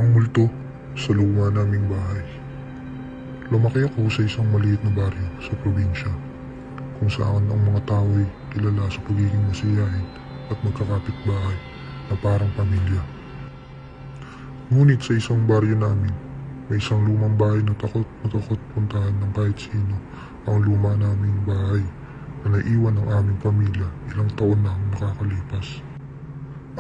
Ang multo sa luma naming bahay. Lumaki ako sa isang maliit na baryo sa probinsya, kung saan ang mga tao ay kilala sa pagiging masiyahin at magkakapit-bahay na parang pamilya. Ngunit sa isang baryo namin, may isang lumang bahay na takot puntahan ng kahit sino. Ang luma naming bahay na naiwan ng aming pamilya ilang taon na ang nakakalipas.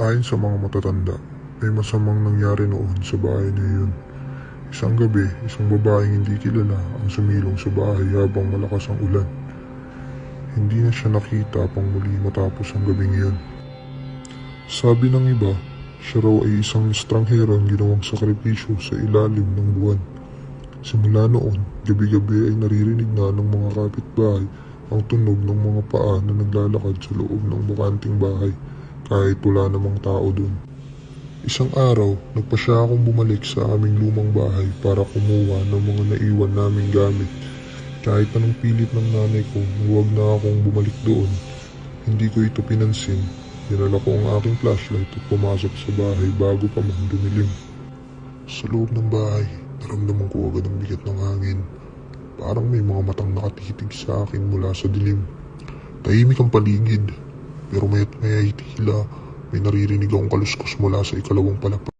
Ayon sa mga matatanda, may masamang nangyari noon sa bahay na iyon. Isang gabi, isang babaeng hindi kilala ang sumilong sa bahay habang malakas ang ulan. Hindi na siya nakita pang muli matapos ang gabing iyon. Sabi ng iba, siya raw ay isang estranghero ang ginawang sakripisyo sa ilalim ng buwan. Simula noon, gabi-gabi ay naririnig na ng mga kapitbahay ang tunog ng mga paa na naglalakad sa loob ng bakanting bahay kahit wala namang tao doon. Isang araw, nagpasya akong bumalik sa aming lumang bahay para kumuha ng mga naiwan naming gamit. Kahit anong pilit ng nanay ko na huwag na akong bumalik doon, hindi ko ito pinansin. Dinala ko ang aking flashlight at pumasok sa bahay bago pa man dumilim. Sa loob ng bahay, naramdaman ko agad ang bigat ng hangin. Parang may mga matang nakatitig sa akin mula sa dilim. Tahimik ang paligid, pero maya't maya ay tila may naririnig akong kaluskos mula sa ikalawang palapag.